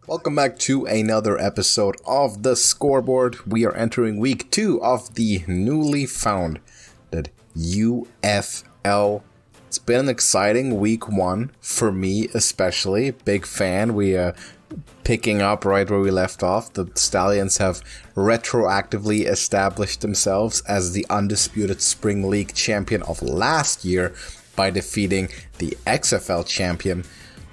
Welcome back to another episode of the Scoreboard. We are entering week 2 of the newly founded UFL. It's been an exciting week 1 for me, especially. Big fan. We picking up right where we left off. The Stallions have retroactively established themselves as the undisputed Spring League champion of last year by defeating the XFL champion.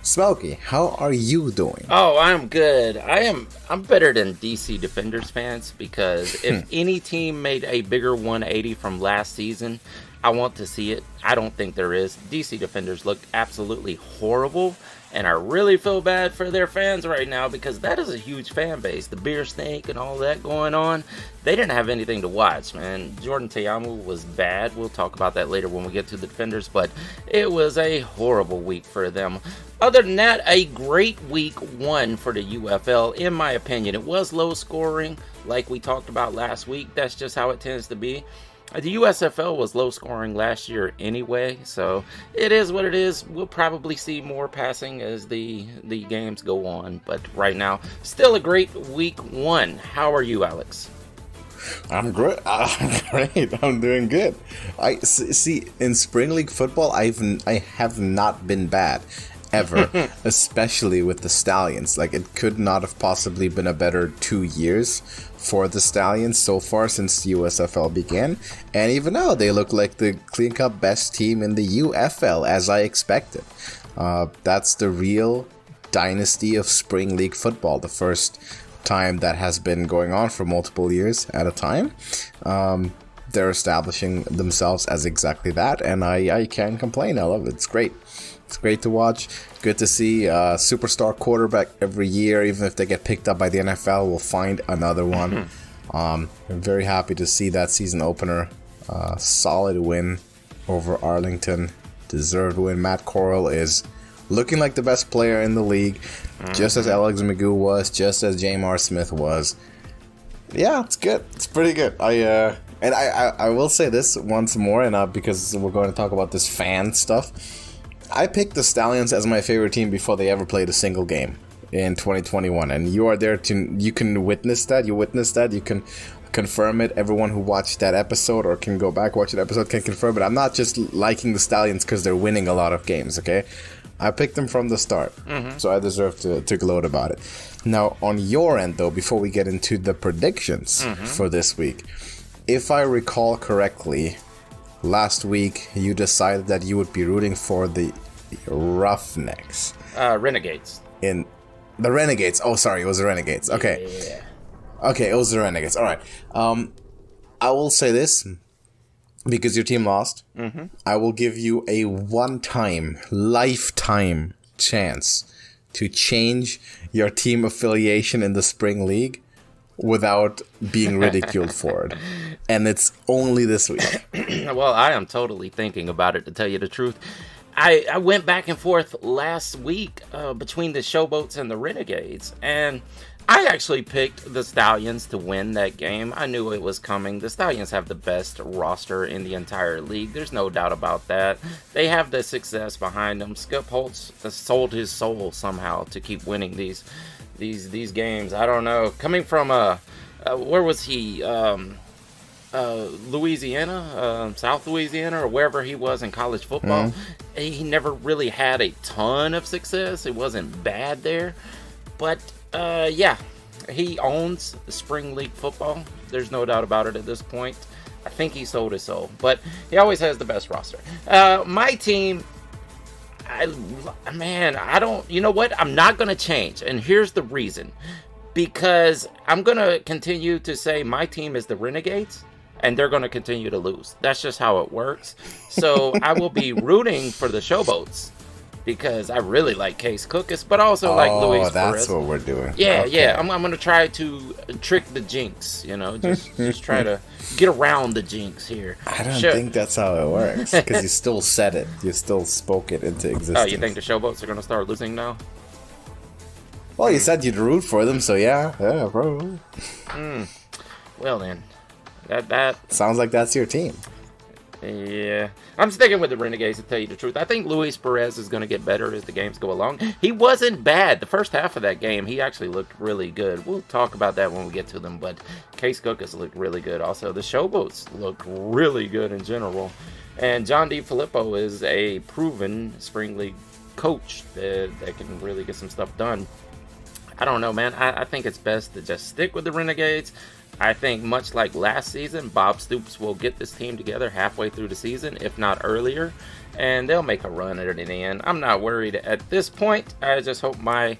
Smokey, how are you doing? Oh, I'm good. I'm better than DC Defenders fans because if any team made a bigger 180 from last season, I want to see it. I don't think there is. DC Defenders look absolutely horrible, and I really feel bad for their fans right now because that is a huge fan base. The beer snake and all that going on, they didn't have anything to watch, man. Jordan Ta'amu was bad. We'll talk about that later when we get to the Defenders, but it was a horrible week for them. Other than that, a great week 1 for the UFL, in my opinion. It was low scoring, like we talked about last week. That's just how it tends to be. The USFL was low scoring last year anyway, so it is what it is. We'll probably see more passing as the games go on, but right now, still a great week 1. How are you, Alex? I'm great. I'm doing good. I see in Spring League football, I have not been bad ever, especially with the Stallions. Like, it could not have possibly been a better 2 years for the Stallions so far since the USFL began, and even now they look like the clean-cut best team in the UFL, as I expected. That's the real dynasty of Spring League football, the first time that has been going on for multiple years at a time. They're establishing themselves as exactly that, and I can't complain. I love it. It's great. It's great to watch. Good to see a superstar quarterback every year. Even if they get picked up by the NFL, we'll find another one. I'm very happy to see that season opener. Solid win over Arlington. Deserved win. Matt Corral is looking like the best player in the league, just as Alex McGough was, just as Jamar Smith was. Yeah, it's good. It's pretty good. I will say this once more, and because we're going to talk about this fan stuff. I picked the Stallions as my favorite team before they ever played a single game in 2021, and you are there you can witness that. You witnessed that. You can confirm it. Everyone who watched that episode or can go back watch that episode can confirm it. I'm not just liking the Stallions because they're winning a lot of games. Okay, I picked them from the start, so I deserve to gloat about it. Now, on your end, though, before we get into the predictions for this week, if I recall correctly, last week you decided that you would be rooting for the Roughnecks. Renegades. In the Renegades. Oh, sorry, it was the Renegades. Okay. Yeah. Okay, it was the Renegades. All right. I will say this, because your team lost, I will give you a one-time, lifetime chance to change your team affiliation in the Spring League without being ridiculed for it. And it's only this week. Well, I am totally thinking about it, to tell you the truth. I went back and forth last week between the Showboats and the Renegades, and I actually picked the Stallions to win that game. I knew it was coming. The Stallions have the best roster in the entire league. There's no doubt about that. They have the success behind them. Skip Holtz has sold his soul somehow to keep winning these games. I don't know. Coming from where was he? Louisiana, South Louisiana, or wherever he was in college football. He never really had a ton of success. It wasn't bad there, but yeah, he owns Spring League football. There's no doubt about it at this point. I think he sold his soul, but he always has the best roster. My team, I don't, you know what? I'm not going to change, and here's the reason. Because I'm going to continue to say my team is the Renegades, and they're going to continue to lose. That's just how it works. So I will be rooting for the Showboats because I really like Case Cookus, but also like Luis Perez. That's what we're doing. Yeah, okay. Yeah. I'm going to try to trick the jinx, you know, just try to get around the jinx here. I don't think that's how it works because you still said it. You still spoke it into existence. Oh, you think the Showboats are going to start losing now? Well, you said you'd root for them, so yeah, probably. Well then, that sounds like that's your team. Yeah, I'm sticking with the Renegades to tell you the truth. I think Luis Perez is going to get better as the games go along. He wasn't bad. The first half of that game, he actually looked really good. We'll talk about that when we get to them, but Case Cookus looked really good. Also, the Showboats look really good in general. And John DeFilippo is a proven Spring League coach that can really get some stuff done. I don't know, man. I think it's best to just stick with the Renegades. I think much like last season, Bob Stoops will get this team together halfway through the season, if not earlier, and they'll make a run at it in the end. I'm not worried at this point. I just hope my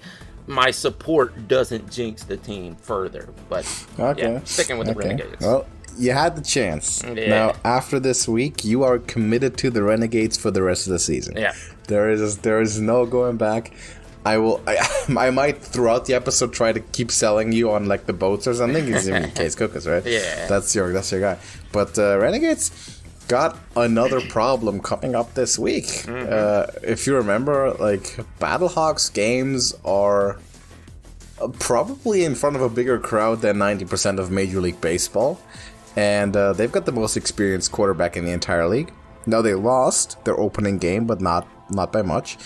support doesn't jinx the team further. But yeah, sticking with the Renegades. Well, you had the chance. Yeah. Now, after this week, you are committed to the Renegades for the rest of the season. Yeah. There is no going back. I might throughout the episode try to keep selling you on like the boats or something. It's Case Cookus, right? Yeah. That's your guy. But Renegades got another problem coming up this week. Mm-hmm. If you remember, like Battlehawks games are probably in front of a bigger crowd than 90% of Major League Baseball, and they've got the most experienced quarterback in the entire league. Now they lost their opening game, but not by much.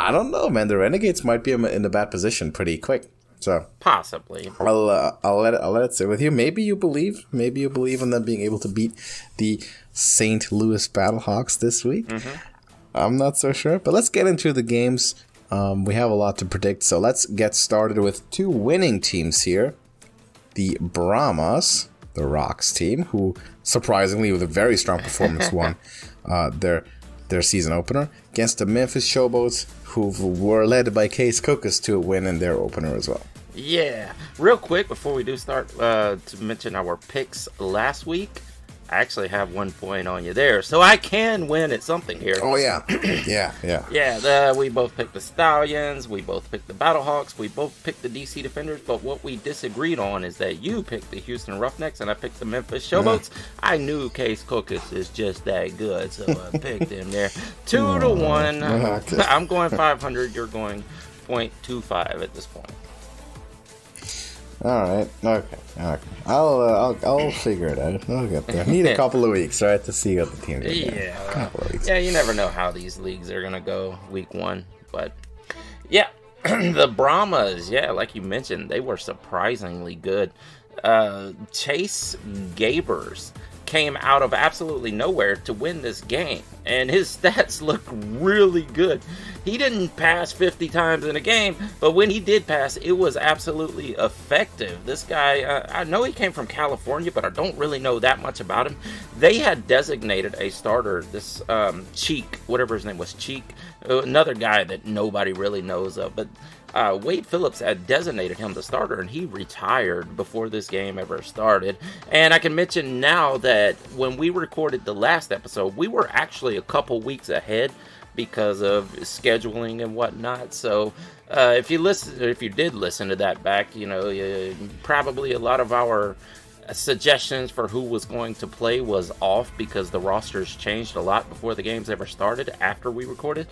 I don't know, man. The Renegades might be in a bad position pretty quick. So possibly, I'll let it sit with you. Maybe you believe in them being able to beat the St. Louis Battlehawks this week. Mm-hmm. I'm not so sure, but let's get into the games. We have a lot to predict, so let's get started with two winning teams here. The Brahmas, the Rocks team, who surprisingly with a very strong performance won their season opener, against the Memphis Showboats, who were led by Case Cookus to a win in their opener as well. Yeah. Real quick, before we do start, to mention our picks last week, I actually have 1 point on you there, so I can win at something here. Oh, yeah. Yeah. Yeah, we both picked the Stallions, we both picked the Battlehawks, we both picked the DC Defenders, but what we disagreed on is that you picked the Houston Roughnecks and I picked the Memphis Showboats. I knew Case Cookus is just that good, so I picked him there. 2-1. Okay. I'm going 500, you're going 0.25 at this point. All right. Okay. I'll figure it out. I'll get there. Need a couple of weeks, right, to see what the team is. Yeah, you never know how these leagues are gonna go week one, but yeah, the Brahmas. Yeah, like you mentioned, they were surprisingly good. Chase Gabers came out of absolutely nowhere to win this game, and his stats look really good. He didn't pass 50 times in a game, but when he did pass, it was absolutely effective. This guy, I know he came from California, but I don't really know that much about him. They had designated a starter, this Cheek, whatever his name was, Cheek, another guy that nobody really knows of, but Wade Phillips had designated him the starter, and he retired before this game ever started. And I can mention now that when we recorded the last episode, we were actually a couple weeks ahead because of scheduling and whatnot. So if you did listen to that back, you know, probably a lot of our suggestions for who was going to play was off because the rosters changed a lot before the games ever started after we recorded.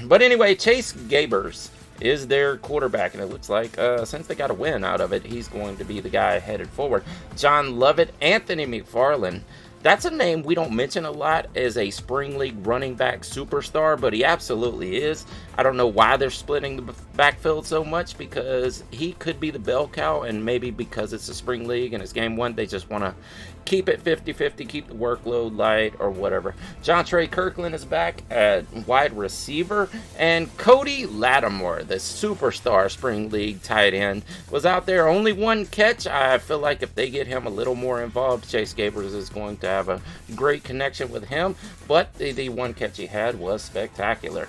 But anyway, Chase Gabers is their quarterback, and it looks like since they got a win out of it, he's going to be the guy headed forward. John Lovett, Anthony McFarland. That's a name we don't mention a lot as a Spring League running back superstar, but he absolutely is. I don't know why they're splitting the backfield so much, because he could be the bell cow, and maybe because it's a Spring League and it's game one, they just want to keep it 50-50, keep the workload light or whatever. John Trey Kirkland is back at wide receiver, and Cody Lattimore, the superstar Spring League tight end, was out there. Only one catch. I feel like if they get him a little more involved, Chase Gabers is going to have a great connection with him, but the one catch he had was spectacular.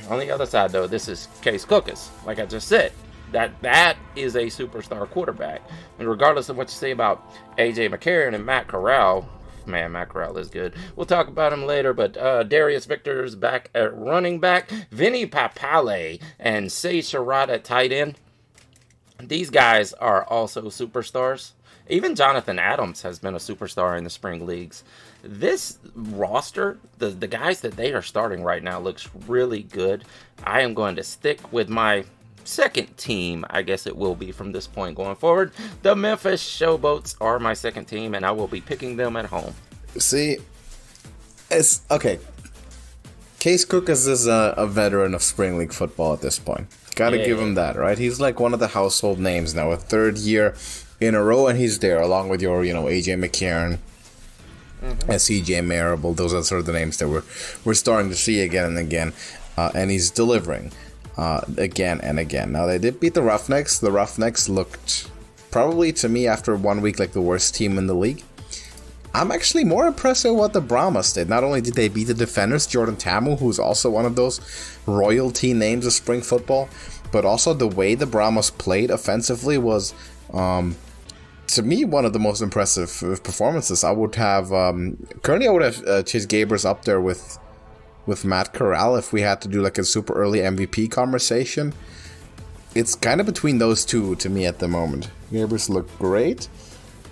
On the other side, though, this is Case Cookus, like I just said. That is a superstar quarterback. And regardless of what you say about A.J. McCarron and Matt Corral, man, Matt Corral is good. We'll talk about him later, but Darius Victor's back at running back. Vinny Papale and Say Sherrod at tight end. These guys are also superstars. Even Jonathan Adams has been a superstar in the spring leagues. This roster, the guys that they are starting right now, looks really good. I am going to stick with my second team, I guess it will be from this point going forward. The Memphis Showboats are my second team, and I will be picking them at home. See, it's okay. Case Cookers is a veteran of Spring League football at this point. Gotta give him that, right? He's like one of the household names now, a third year in a row, and he's there along with your, AJ McCarron and CJ Marable. Those are sort of the names that we're starting to see again and again, and he's delivering again and again. Now, they did beat the Roughnecks. The Roughnecks looked probably, to me, after 1 week, like the worst team in the league. I'm actually more impressed with what the Brahmas did. Not only did they beat the defenders, Jordan Tamu, who's also one of those royalty names of spring football, but also the way the Brahmas played offensively was, to me, one of the most impressive performances. I would have, currently I would have Chase Gabers up there with Matt Corral if we had to do like a super early MVP conversation. It's kind of between those two to me at the moment. Gabers looked great.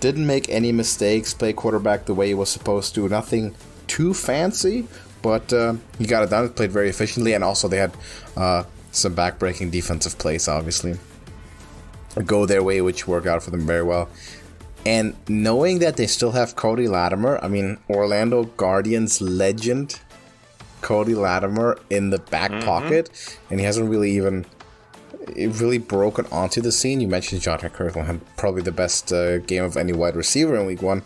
Didn't make any mistakes, play quarterback the way he was supposed to. Nothing too fancy, but he got it done. He played very efficiently, and also they had some back-breaking defensive plays, obviously, go their way, which worked out for them very well. And knowing that they still have Cody Latimer, I mean, Orlando Guardians legend Cody Latimer in the back pocket, and he hasn't really broken onto the scene. You mentioned John Kirkland had probably the best game of any wide receiver in week 1.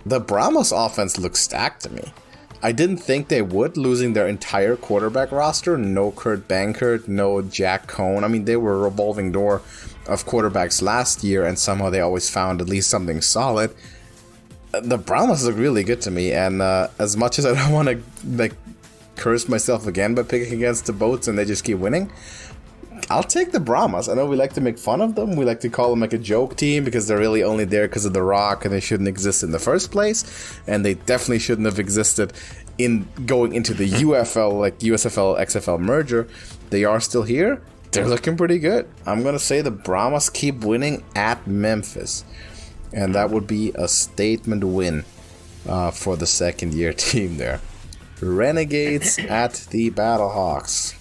The Brahmas offense looks stacked to me. I didn't think they would, losing their entire quarterback roster. No Kurt Bankert, no Jack Cohn. I mean, they were a revolving door of quarterbacks last year, and somehow they always found at least something solid. The Brahmas look really good to me, and as much as I don't want to curse myself again by picking against the Boats and they just keep winning, I'll take the Brahmas. I know we like to make fun of them. We like to call them like a joke team because they're really only there because of The Rock and they shouldn't exist in the first place. And they definitely shouldn't have existed in going into the UFL, like USFL, XFL merger. They are still here. They're looking pretty good. I'm going to say the Brahmas keep winning at Memphis. And that would be a statement win for the second-year team there. Renegades at the Battlehawks.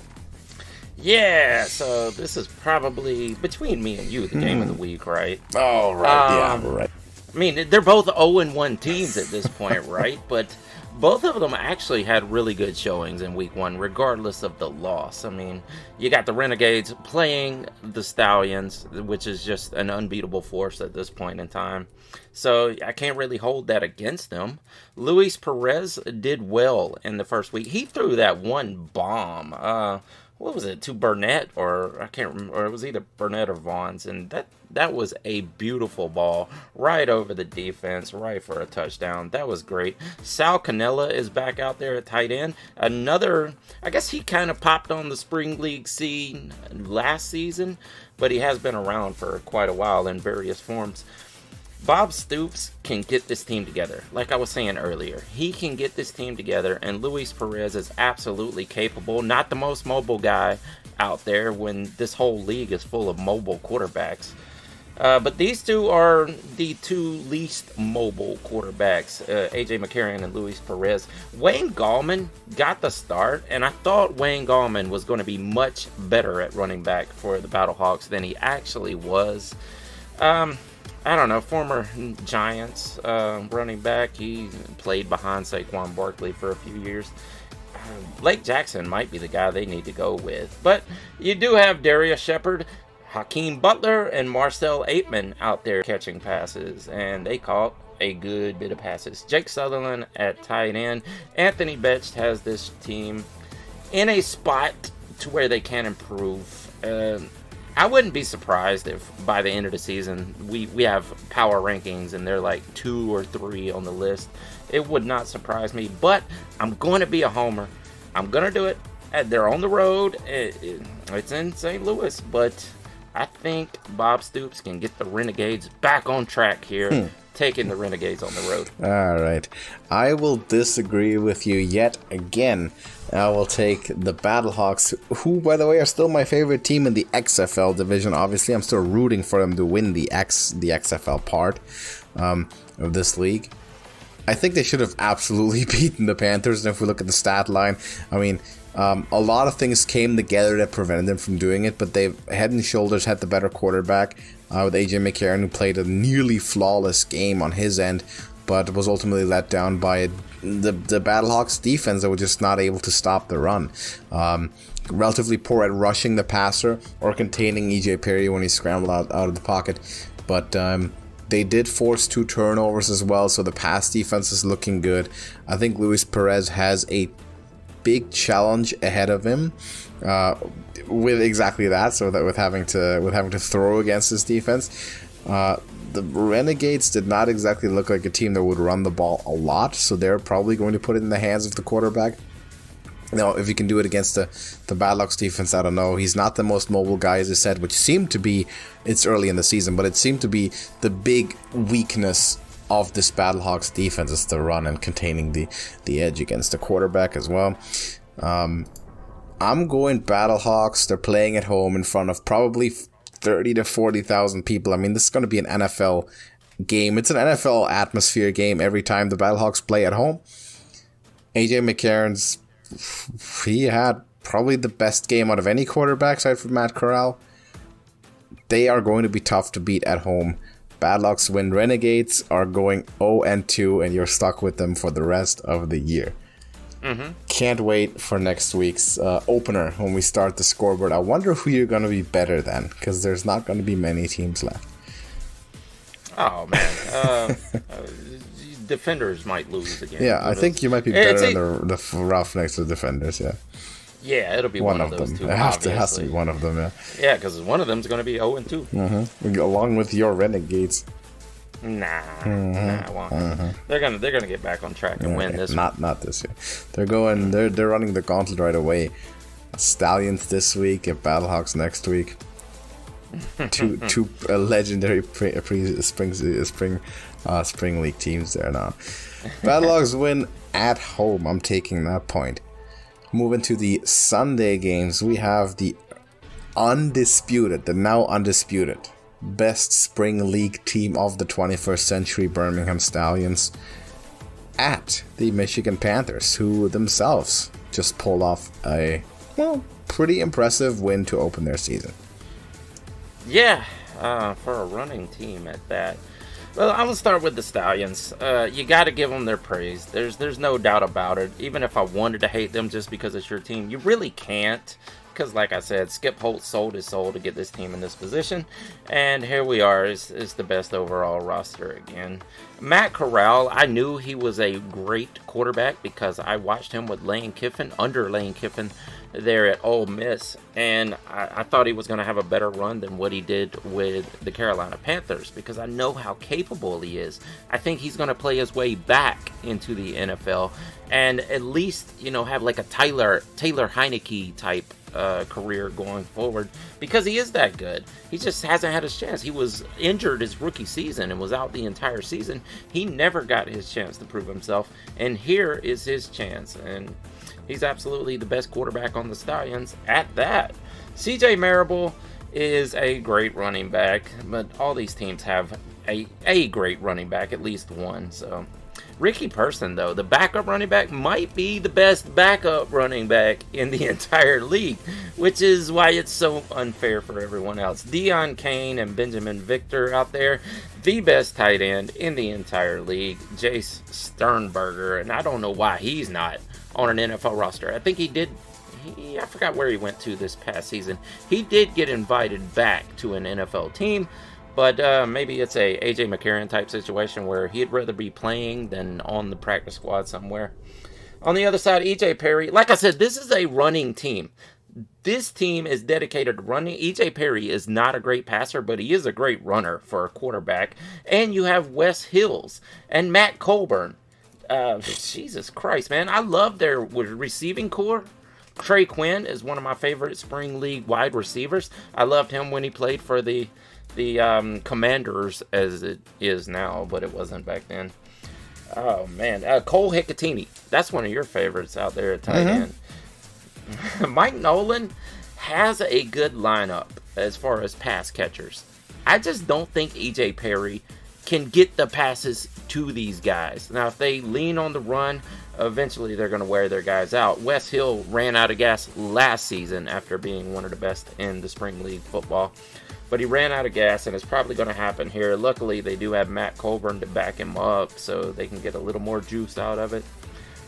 Yeah, so this is probably between me and you the game of the week, right? Oh, right. Right. I mean, they're both 0-1 teams at this point, right? But both of them actually had really good showings in week 1, regardless of the loss. I mean, you got the Renegades playing the Stallions, which is just an unbeatable force at this point in time. So I can't really hold that against them. Luis Perez did well in the first week. He threw that one bomb. What was it, to Burnett, or I can't remember, or it was either Burnett or Vaughn's, and that was a beautiful ball right over the defense, right for a touchdown. That was great. Sal Cannella is back out there at tight end. Another, I guess he kind of popped on the spring league scene last season, but he has been around for quite a while in various forms. Bob Stoops can get this team together. Like I was saying earlier, he can get this team together, and Luis Perez is absolutely capable. Not the most mobile guy out there when this whole league is full of mobile quarterbacks. But these two are the two least mobile quarterbacks, AJ McCarron and Luis Perez. Wayne Gallman got the start, and I thought Wayne Gallman was going to be much better at running back for the Battlehawks than he actually was. I don't know, former Giants running back. He played behind Saquon Barkley for a few years. Blake Jackson might be the guy they need to go with. But you do have Darius Shepard, Hakeem Butler, and Marcel Aitman out there catching passes. And they caught a good bit of passes. Jake Sutherland at tight end. Anthony Betch has this team in a spot to where they can improve. I wouldn't be surprised if by the end of the season we have power rankings and they're like 2 or 3 on the list. It would not surprise me, but I'm going to be a homer. I'm going to do it. They're on the road. It's in St. Louis, but I think Bob Stoops can get the Renegades back on track here, taking the Renegades on the road. All right. I will disagree with you yet again. I will take the Battlehawks, who, by the way, are still my favorite team in the XFL division. Obviously, I'm still rooting for them to win the XFL part of this league. I think they should have absolutely beaten the Panthers. And if we look at the stat line, I mean, A lot of things came together that prevented them from doing it, but they've head and shoulders had the better quarterback with A.J. McCarron, who played a nearly flawless game on his end, but was ultimately let down by the Battlehawks defense that were just not able to stop the run. Relatively poor at rushing the passer or containing E.J. Perry when he scrambled out of the pocket, but they did force 2 turnovers as well, so the pass defense is looking good. I think Luis Perez has a big challenge ahead of him with exactly that. So that with having to throw against this defense, the Renegades did not exactly look like a team that would run the ball a lot. So they're probably going to put it in the hands of the quarterback. Now, if you can do it against the Battlehawks defense, I don't know. He's not the most mobile guy, as I said, which seemed to be, it's early in the season, but it seemed to be the big weakness of this Battlehawks defense is the run and containing the edge against the quarterback as well. I'm going Battlehawks. They're playing at home in front of probably 30 to 40,000 people. I mean, this is going to be an NFL game. It's an NFL atmosphere game every time the Battlehawks play at home. A.J. McCarron's, he had probably the best game out of any quarterback aside from Matt Corral. They are going to be tough to beat at home. Battlehawks win. Renegades are going 0-2, and you're stuck with them for the rest of the year. Can't wait for next week's opener when we start the scoreboard. I wonder who you're going to be better than, because there's not going to be many teams left. Oh, man. Defenders might lose again. Yeah, I think you might be better than the Roughnecks or Defenders, yeah. Yeah, it'll be one of those them. two. It has to be one of them, yeah. Yeah, because one of them is going to be 0-2. Along with your Renegades. Nah, it won't. They're gonna get back on track and win this. Not this year. They're running the gauntlet right away. Stallions this week, at Battlehawks next week. two legendary spring league teams there now. Battlehawks win at home. I'm taking that point. Moving to the Sunday games, we have the now undisputed best spring league team of the 21st century, Birmingham Stallions, at the Michigan Panthers, who themselves just pulled off a pretty impressive win to open their season. Yeah, for a running team at that. Well, I'm going to start with the Stallions. You got to give them their praise. There's no doubt about it. Even if I wanted to hate them just because it's your team, you really can't. Because, like I said, Skip Holtz sold his soul to get this team in this position. And here we are. It's the best overall roster again. Matt Corral, I knew he was a great quarterback because I watched him with Lane Kiffin, under Lane Kiffin, there at Ole Miss. And I thought he was going to have a better run than what he did with the Carolina Panthers because I know how capable he is. I think he's going to play his way back into the NFL and at least, have like a Taylor Heineke type career going forward because he is that good. He just hasn't had his chance. He was injured his rookie season and was out the entire season. He never got his chance to prove himself, and here is his chance, and he's absolutely the best quarterback on the Stallions at that. CJ Marable is a great running back, but all these teams have a great running back, at least one. So Ricky Person, though, the backup running back, might be the best backup running back in the entire league, which is why it's so unfair for everyone else. Deion Kane and Benjamin Victor out there, the best tight end in the entire league. Jace Sternberger, and I don't know why he's not on an NFL roster. I think he did. I forgot where he went to this past season. He did get invited back to an NFL team, but maybe it's a A.J. McCarron type situation where he'd rather be playing than on the practice squad somewhere. On the other side, E.J. Perry, like I said, this is a running team. This team is dedicated to running. E.J. Perry is not a great passer, but he is a great runner for a quarterback. And you have Wes Hills and Matt Colburn. Jesus Christ, man. I love their receiving core. Trey Quinn is one of my favorite spring league wide receivers. I loved him when he played for the Commanders, as it is now, but it wasn't back then. Oh, man. Cole Hicatini. That's one of your favorites out there at tight end. Mike Nolan has a good lineup as far as pass catchers. I just don't think E.J. Perry can get the passes to these guys. Now, if they lean on the run, eventually they're going to wear their guys out. Wes Hill ran out of gas last season after being one of the best in the spring league football. But he ran out of gas, and it's probably going to happen here. Luckily, they do have Matt Colburn to back him up, so they can get a little more juice out of it.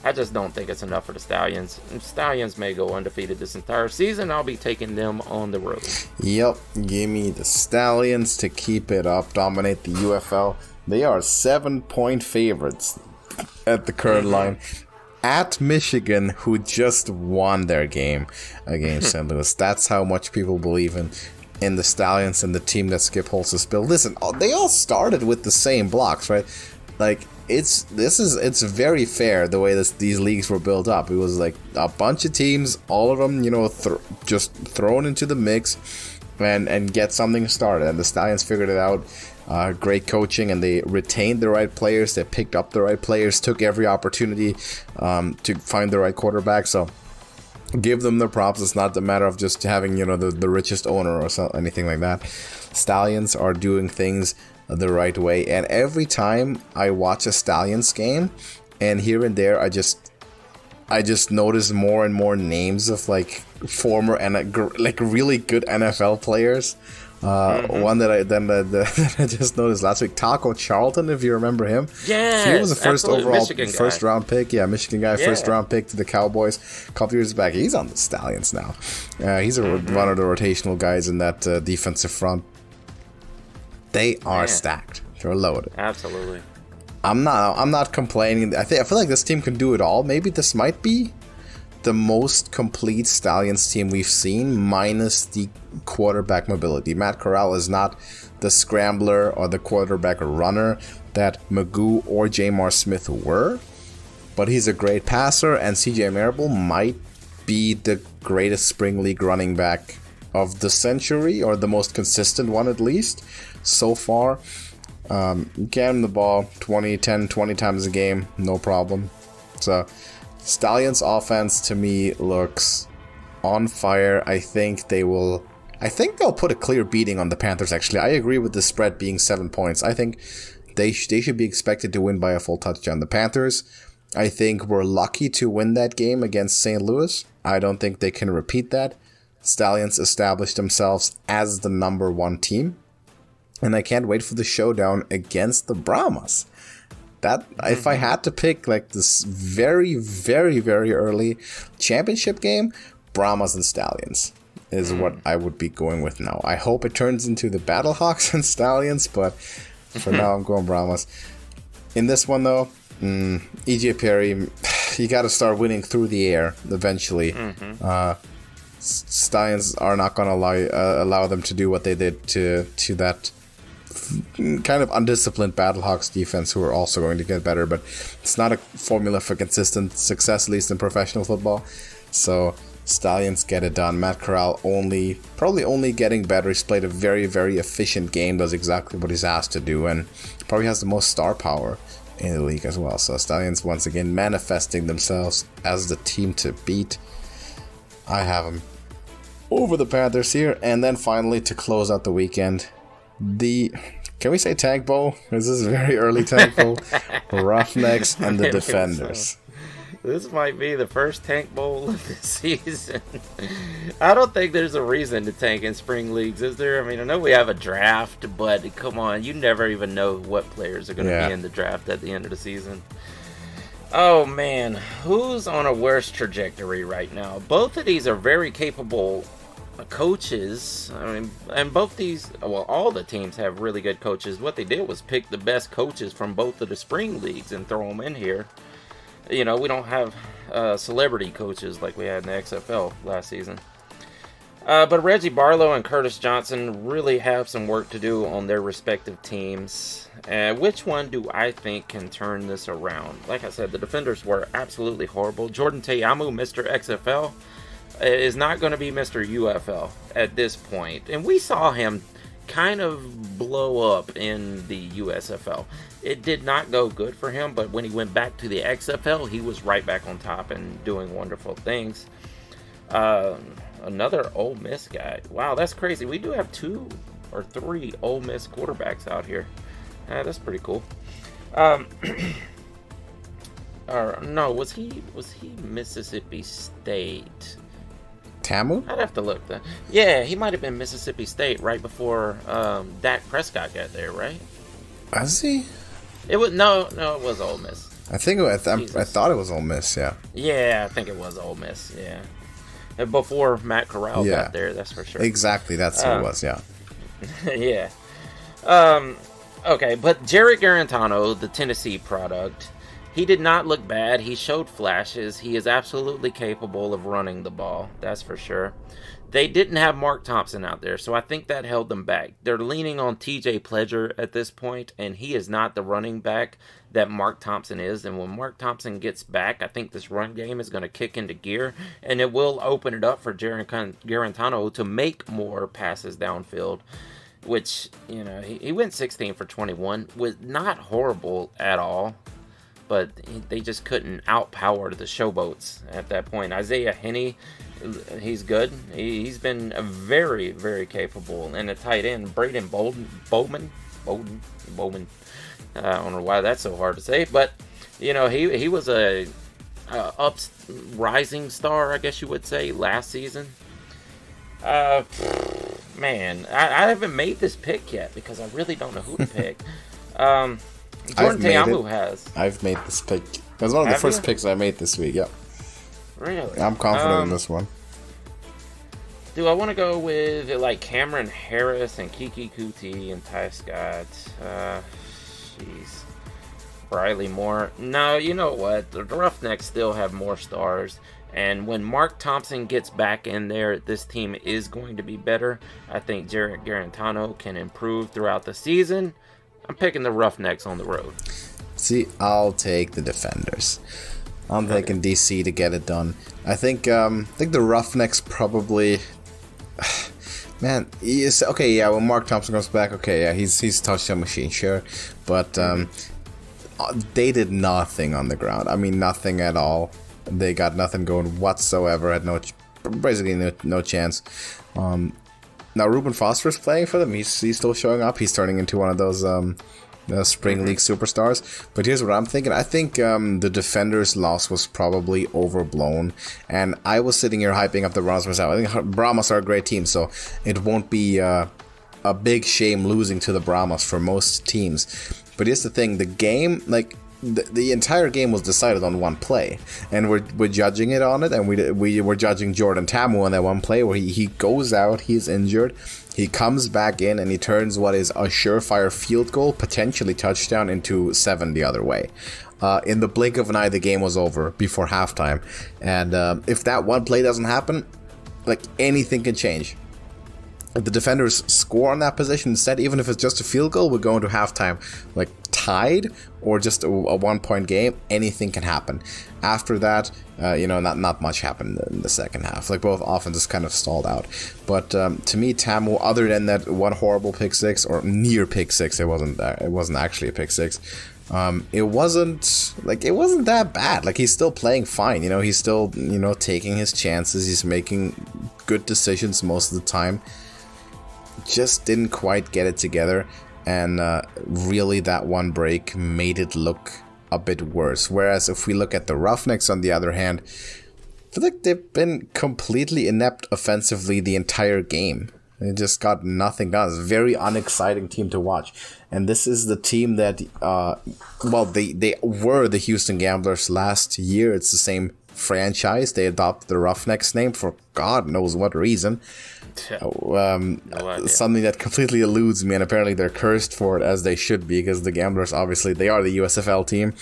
I just don't think it's enough for the Stallions. If Stallions may go undefeated this entire season, I'll be taking them on the road. Yep, give me the Stallions to keep it up, dominate the UFL. They are 7-point favorites at the current line. At Michigan, who just won their game against St. Louis. That's how much people believe in the Stallions and the team that Skip Holtz has built. Listen, they all started with the same blocks, right? Like, it's very fair the way these leagues were built up. It was like a bunch of teams, all of them, just thrown into the mix and get something started. And the Stallions figured it out. Great coaching, and they retained the right players. They picked up the right players, took every opportunity to find the right quarterback. So give them their props. It's not a matter of just having the richest owner or anything like that. Stallions are doing things the right way, and every time I watch a Stallions game, and here and there, I just notice more and more names of like former and like really good NFL players. One that I just noticed last week, Taco Charlton, if you remember him. Yeah, he was the first overall first round pick. Yeah, Michigan guy, first round pick to the Cowboys a couple years back. He's on the Stallions now. He's one of the rotational guys in that defensive front. They are stacked. They're loaded. Absolutely. I'm not complaining. I feel like this team can do it all. Maybe this might be the most complete Stallions team we've seen, minus the quarterback mobility. Matt Corral is not the scrambler or the quarterback runner that Magoo or Jamar Smith were, but he's a great passer, and CJ Marable might be the greatest spring league running back of the century, or the most consistent one at least so far. You get him the ball 20 times a game, no problem. So Stallions offense to me looks on fire. I think they'll put a clear beating on the Panthers, actually. I agree with the spread being 7 points. I think they should be expected to win by a full touchdown. The Panthers, I think, were lucky to win that game against St. Louis. I don't think they can repeat that. Stallions established themselves as the number one team, and I can't wait for the showdown against the Brahmas. That, if I had to pick like this very, very, very early championship game, Brahmas and Stallions is what I would be going with now. I hope it turns into the Battlehawks and Stallions, but for now I'm going Brahmas. In this one though, EJ Perry, you got to start winning through the air eventually. Stallions are not going to allow them to do what they did to that kind of undisciplined Battlehawks defense, who are also going to get better, but it's not a formula for consistent success, at least in professional football. So Stallions get it done. Matt Corral probably only getting better. He's played a very, very efficient game, does exactly what he's asked to do, and probably has the most star power in the league as well. So Stallions once again manifesting themselves as the team to beat. I have them over the Panthers here. And then finally, to close out the weekend, can we say tank bowl? Is this very early tank bowl? Roughnecks and the Defenders. This might be the first tank bowl of the season. I don't think there's a reason to tank in spring leagues, is there? I mean, I know we have a draft, but come on, you never even know what players are going to be in the draft at the end of the season. Oh man, who's on a worse trajectory right now? Both of these are very capable coaches. I mean, and both these, well, all the teams have really good coaches. What they did was pick the best coaches from both of the spring leagues and throw them in here. You know, we don't have celebrity coaches like we had in the XFL last season. But Reggie Barlow and Curtis Johnson really have some work to do on their respective teams. Which one do I think can turn this around? Like I said, the Defenders were absolutely horrible. Jordan Te'amu, Mr. XFL, is not going to be Mr. UFL at this point. And we saw him kind of blow up in the USFL. It did not go good for him, but when he went back to the XFL, he was right back on top and doing wonderful things. Another Ole Miss guy. Wow, that's crazy. We do have 2 or 3 Ole Miss quarterbacks out here. That's pretty cool. Or no, was he Mississippi State? Tamu? I'd have to look. Yeah, he might have been Mississippi State right before Dak Prescott got there, right? Was he? It was no, it was Ole Miss. I think I thought it was Ole Miss. Yeah. Yeah, I think it was Ole Miss. Yeah, before Matt Corral got there, that's for sure. Exactly, that's who it was. Yeah. Yeah. Okay, but Jarrett Garantano, the Tennessee product, he did not look bad. He showed flashes. He is absolutely capable of running the ball. That's for sure. They didn't have Mark Thompson out there, so I think that held them back. They're leaning on TJ Pledger at this point, and he is not the running back that Mark Thompson is. And when Mark Thompson gets back, I think this run game is going to kick into gear, and it will open it up for Jarrett Garantano to make more passes downfield, which, you know, he went 16 for 21, was not horrible at all. But they just couldn't outpower the Showboats at that point. Isaiah Henney, he's good. He's been very, very capable. And the tight end, Braden Bowman. I don't know why that's so hard to say. But, you know, he was a rising star, I guess you would say, last season. Man, I haven't made this pick yet because I really don't know who to pick. Jordan Ta'amu has. I've made this pick. It was one of the first picks I made this week, yeah. Really? I'm confident in this one. Do I want to go with, like, Cameron Harris and Kiki Kuti and Ty Scott? Jeez. Briley Moore. No, you know what? The Roughnecks still have more stars. And when Mark Thompson gets back in there, this team is going to be better. I think Jarrett Garantano can improve throughout the season. I'm picking the Roughnecks on the road. See, I'll take the Defenders. I'm taking DC to get it done. I think the Roughnecks probably. Man, okay, yeah. When Mark Thompson comes back, okay, yeah, he's touchdown machine, sure, but they did nothing on the ground. I mean, nothing at all. They got nothing going whatsoever. Had basically no chance. Now Reuben Foster's playing for them. He's still showing up. He's turning into one of those Spring League superstars. But here's what I'm thinking. I think the Defenders' loss was probably overblown. And I was sitting here hyping up the Brahmas myself. I think Brahmas are a great team, so it won't be a big shame losing to the Brahmas for most teams. But here's the thing. The game, like, the entire game was decided on one play, and we're judging it on it, and we were judging Jordan Ta'amu on that one play where he goes out, he's injured, he comes back in, and he turns what is a surefire field goal, potentially touchdown, into 7 the other way. In the blink of an eye, the game was over before halftime, and if that one play doesn't happen, like, anything can change. If the Defenders score on that position instead, even if it's just a field goal, we're going to halftime like tied or just a 1-point game. Anything can happen. After that, not much happened in the second half. Like, both offenses kind of stalled out. But to me, Ta'amu, other than that one horrible pick six or near pick six, it wasn't actually a pick six. It wasn't that bad. Like, he's still playing fine. You know, he's still taking his chances. He's making good decisions most of the time. Just didn't quite get it together, and really that one break made it look a bit worse. Whereas if we look at the Roughnecks, on the other hand, I feel like they've been completely inept offensively the entire game. They just got nothing done. It's a very unexciting team to watch. And this is the team that, they were the Houston Gamblers last year. It's the same franchise. They adopted the Roughnecks name for God knows what reason. Something that completely eludes me, and apparently they're cursed for it, as they should be, because the Gamblers, obviously, they are the USFL team,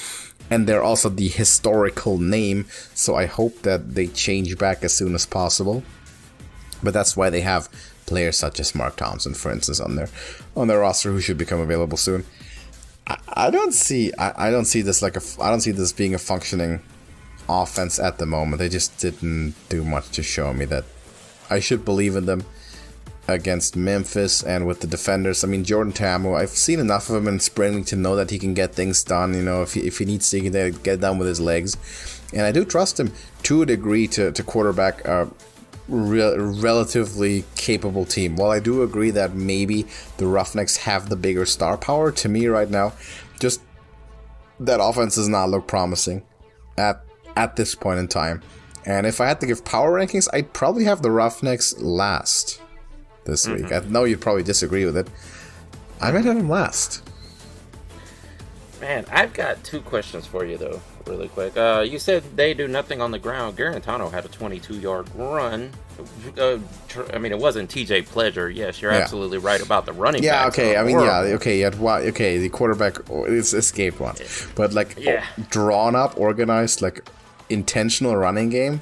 and they're also the historical name, so I hope that they change back as soon as possible. But that's why they have players such as Mark Thompson, for instance, on their roster, who should become available soon. I don't see this being a functioning offense at the moment. They just didn't do much to show me that I should believe in them against Memphis and with the Defenders. I mean, Jordan Ta'amu, I've seen enough of him in spring to know that he can get things done. You know, if he needs to, he can get done with his legs. And I do trust him to a degree to quarterback relatively capable team. While I do agree that maybe the Roughnecks have the bigger star power, to me right now, just that offense does not look promising at this point in time. And if I had to give power rankings, I'd probably have the Roughnecks last this week. I know you'd probably disagree with it. I might have them last. Man, I've got 2 questions for you, though, really quick. You said they do nothing on the ground. Garantano had a 22-yard run. I mean, it wasn't TJ Pleasure. Yes, you're absolutely right about the running back. Yeah, okay. I mean, okay, the quarterback escaped one. But, like, drawn up, organized, like, intentional running game,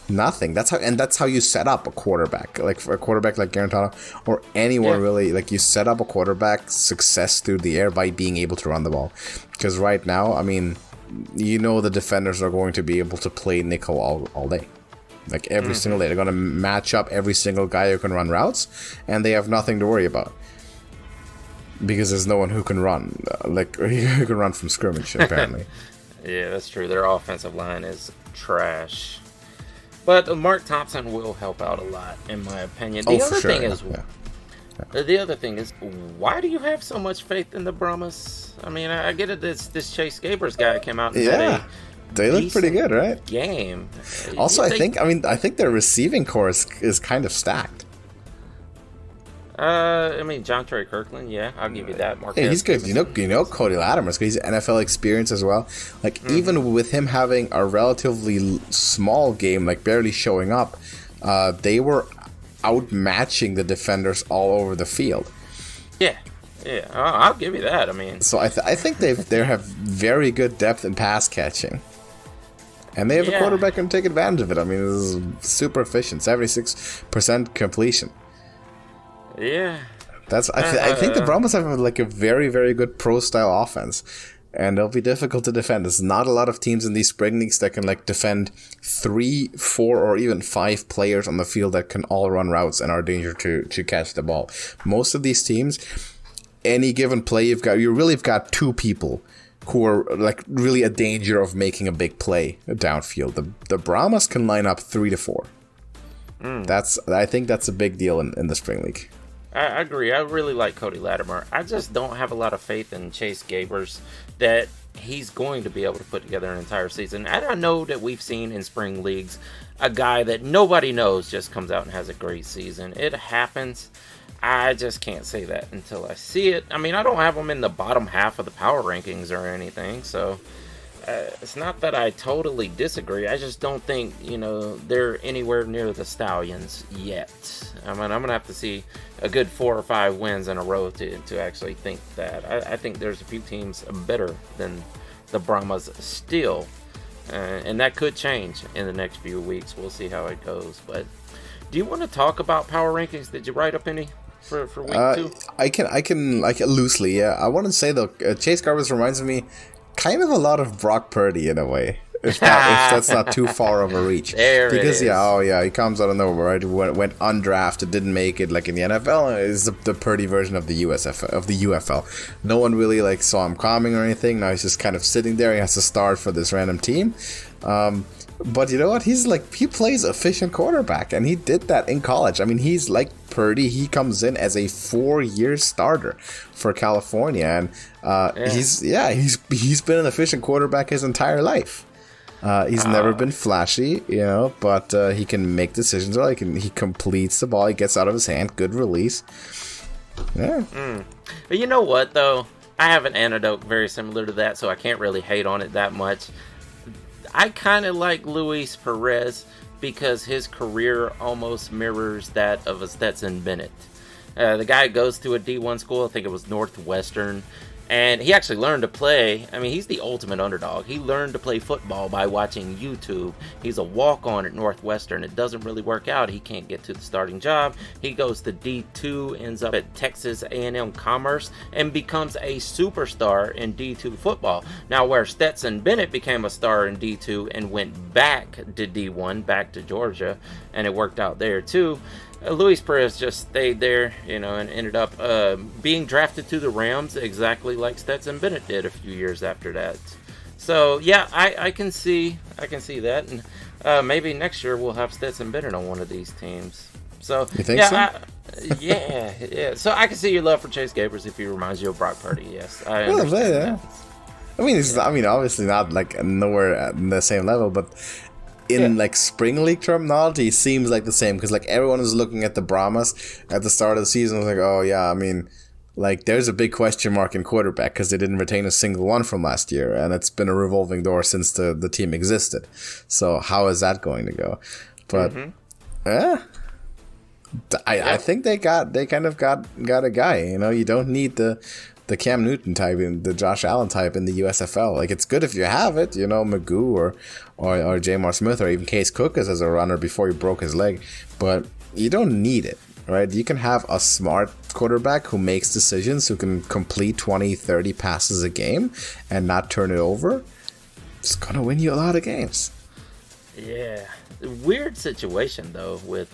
nothing. That's how you set up a quarterback. Like, for a quarterback like Garantano, or anyone really, like, you set up a quarterback success through the air by being able to run the ball. Because right now, I mean, you know the defenders are going to be able to play nickel all day. Like, every single day. They're going to match up every single guy who can run routes, and they have nothing to worry about. Because there's no one who can run, who can run from scrimmage, apparently. Yeah, that's true. Their offensive line is trash. But Mark Thompson will help out a lot, in my opinion. The other thing is, why do you have so much faith in the Brahmas? I mean, I get it. This Chase Gabers guy came out and had a they look pretty good, right? Game. Also, I think their receiving core is kind of stacked. I mean, John Trey Kirkland, I'll give you that. Yeah, he's good. You know, Cody Latimer's good. He's NFL experience as well. Like, even with him having a relatively small game, like barely showing up, they were outmatching the defenders all over the field. Yeah, I'll give you that. I mean, so I think they have very good depth in pass catching. And they have a quarterback who can take advantage of it. I mean, this is super efficient, 76% completion. Yeah, I think the Brahmas have like a very, very good pro style offense, and they'll be difficult to defend. There's not a lot of teams in these spring leagues that can like defend 3, 4, or even 5 players on the field that can all run routes and are a danger to catch the ball. Most of these teams, any given play, you've really got 2 people who are like really a danger of making a big play downfield. The Brahmas can line up 3 to 4. I think that's a big deal in the spring league. I agree. I really like Cody Latimer. I just don't have a lot of faith in Chase Gabers that he's going to be able to put together an entire season. And I know that we've seen in spring leagues a guy that nobody knows just comes out and has a great season. It happens. I just can't say that until I see it. I mean, I don't have him in the bottom half of the power rankings or anything, so it's not that I totally disagree. I just don't think, they're anywhere near the Stallions yet. I mean, I'm going to have to see a good 4 or 5 wins in a row to actually think that. I think there's a few teams better than the Brahmas still. And that could change in the next few weeks. We'll see how it goes. But do you want to talk about power rankings? Did you write up any for week 2? I can loosely, yeah. I want to say, though, Chase Garbers reminds me kind of a lot of Brock Purdy in a way, if that's not too far of a reach. Because he comes out of nowhere, right? Went undrafted, didn't make it like in the NFL. Is the Purdy version of the UFL. No one really saw him coming or anything. Now he's just kind of sitting there. He has to start for this random team. But you know what? He plays efficient quarterback, and he did that in college. I mean, he's like Purdy. He comes in as a 4-year starter for California, and he's been an efficient quarterback his entire life. He's never been flashy, but he can make decisions. He completes the ball. He gets out of his hand. Good release. Yeah. But you know what, though? I have an anecdote very similar to that, so I can't really hate on it that much. I kind of like Luis Perez because his career almost mirrors that of a Stetson Bennett. The guy goes to a D1 school, I think it was Northwestern, and he actually learned to play. I mean, he's the ultimate underdog. He learned to play football by watching YouTube. He's a walk-on at Northwestern. It doesn't really work out. He can't get to the starting job. He goes to D2, ends up at Texas A&M Commerce, and becomes a superstar in D2 football. Now, where Stetson Bennett became a star in D2 and went back to D1, back to Georgia, and it worked out there too. Luis Perez just stayed there, and ended up being drafted to the Rams exactly like Stetson Bennett did a few years after that. So yeah, I can see that, and maybe next year we'll have Stetson Bennett on one of these teams. So you think so? Yeah. So I can see your love for Chase Gabers if he reminds you of Brock Purdy. Yes, I understand that. I mean, obviously not like nowhere at the same level, but in like spring league terminology, it seems like the same because like everyone is looking at the Brahmas at the start of the season. Was like, oh yeah, I mean, like there's a big question mark in quarterback because they didn't retain a single one from last year, and it's been a revolving door since the team existed. So how is that going to go? But I think they kind of got a guy. You know, you don't need the Cam Newton type and the Josh Allen type in the USFL. Like, it's good if you have it, you know, Magoo or Jamar Smith or even Case Cookers as a runner before he broke his leg, but you don't need it, right? You can have a smart quarterback who makes decisions, who can complete 20, 30 passes a game and not turn it over. It's going to win you a lot of games. Yeah. Weird situation, though, with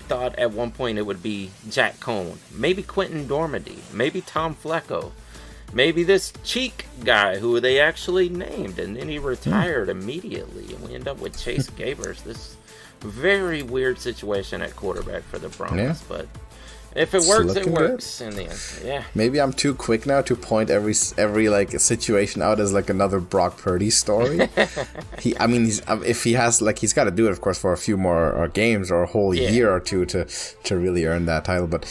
thought at one point it would be Jack Cohn, maybe Quentin Dormady, maybe Tom Flacco, maybe this Cheek guy who they actually named, and then he retired immediately, and we end up with Chase Gabers. This very weird situation at quarterback for the Brahmas, but if it works, it works in the end. Yeah. Maybe I'm too quick now to point every like situation out as like another Brock Purdy story. If he has like he's got to do it, of course, for a few more games or a whole year or two to really earn that title. But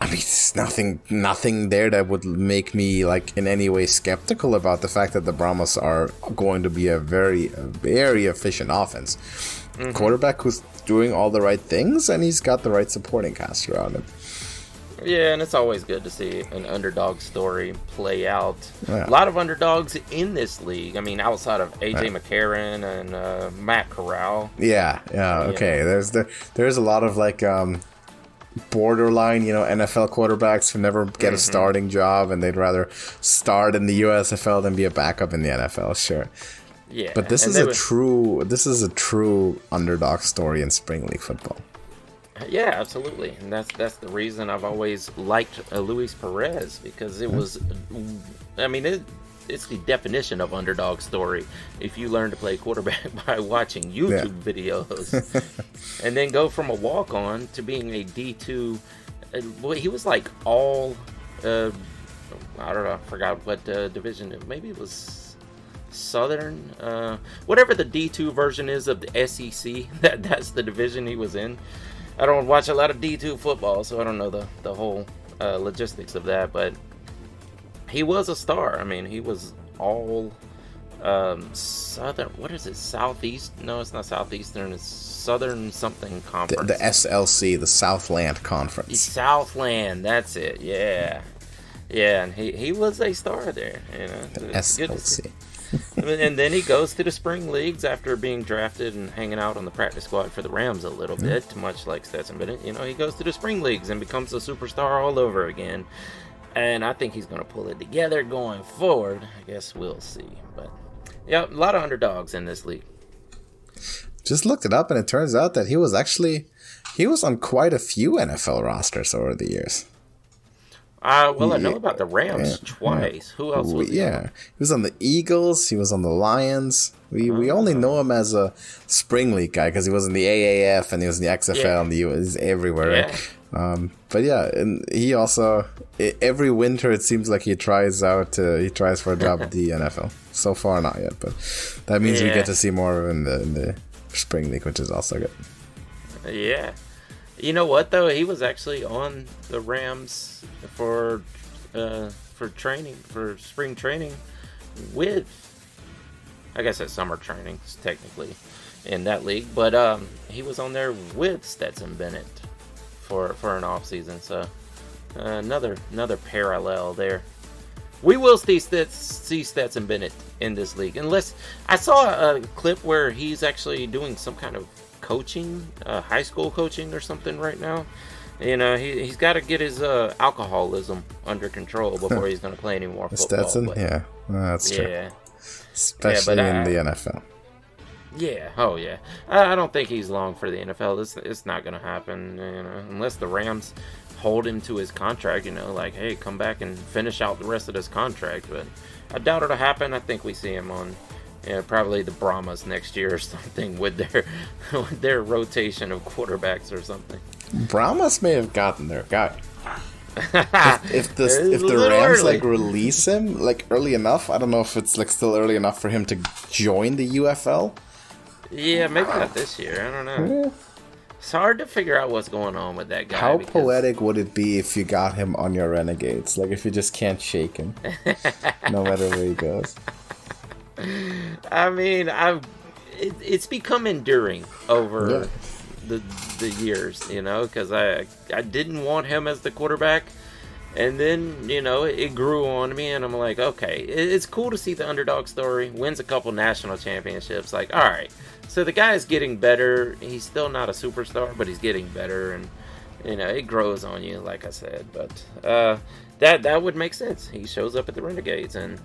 it's nothing there that would make me like in any way skeptical about the fact that the Brahmas are going to be a very efficient offense. Quarterback who's doing all the right things, and he's got the right supporting cast around him. Yeah, and it's always good to see an underdog story play out. Yeah. A lot of underdogs in this league. I mean, outside of AJ McCarron and Matt Corral. Yeah. Okay. There's a lot of like borderline, you know, NFL quarterbacks who never get a starting job, and they'd rather start in the USFL than be a backup in the NFL. Sure. Yeah, but this is a true underdog story in spring league football. Yeah, absolutely, and that's the reason I've always liked Luis Perez, because it was, I mean, it's the definition of underdog story. If you learn to play quarterback by watching YouTube videos, and then go from a walk-on to being a D2, he was like all, I don't know, I forgot what division. Maybe it was Southern, whatever the D2 version is of the SEC. That's the division he was in. I don't watch a lot of D2 football, so I don't know the whole logistics of that, but he was a star. I mean, he was all Southern. What is it? Southeast? No, it's not Southeastern. It's Southern something conference. The SLC, the Southland Conference. Southland. That's it. Yeah, and he was a star there. You know, the SLC. And then he goes to the spring leagues after being drafted and hanging out on the practice squad for the Rams a little bit, much like Stetson Bennett. You know, he goes to the spring leagues and becomes a superstar all over again. And I think he's going to pull it together going forward. I guess we'll see. But yeah, a lot of underdogs in this league. Just looked it up, and it turns out that he was on quite a few NFL rosters over the years. I know about the Rams twice. Who else was he on? He was on the Eagles. He was on the Lions. We only know him as a spring league guy because he was in the AAF and he was in the XFL and he's everywhere. Right? But yeah, and he also every winter it seems like he tries for a job at the NFL. So far, not yet, but that means we get to see more in the spring league, which is also good. Yeah. You know what though? He was actually on the Rams for spring training with, I guess it's summer training technically in that league, but he was on there with Stetson Bennett for an off season. So another parallel there. We will see Stetson Bennett in this league, unless I saw a clip where he's actually doing some kind of coaching, high school coaching or something right now. You know, he's got to get his alcoholism under control before he's going to play any more football. Stetson, that's true. Especially in the NFL. Yeah. Oh, yeah. I don't think he's long for the NFL. It's not going to happen, unless the Rams hold him to his contract, like, hey, come back and finish out the rest of this contract. But I doubt it'll happen. I think we see him on probably the Brahmas next year or something with their rotation of quarterbacks or something. Brahmas may have gotten their guy. if the Rams early. release him early enough, I don't know if it's still early enough for him to join the UFL. Yeah, maybe not this year. I don't know. Yeah. It's hard to figure out what's going on with that guy. How poetic would it be if you got him on your Renegades? If you just can't shake him, no matter where he goes. I mean, it's become enduring over the years, because I didn't want him as the quarterback, and then it grew on me, and I'm like, okay, it's cool to see the underdog story. Wins a couple national championships, all right. So the guy is getting better. He's still not a superstar, but he's getting better, and it grows on you, like I said. But that would make sense. He shows up at the Renegades, and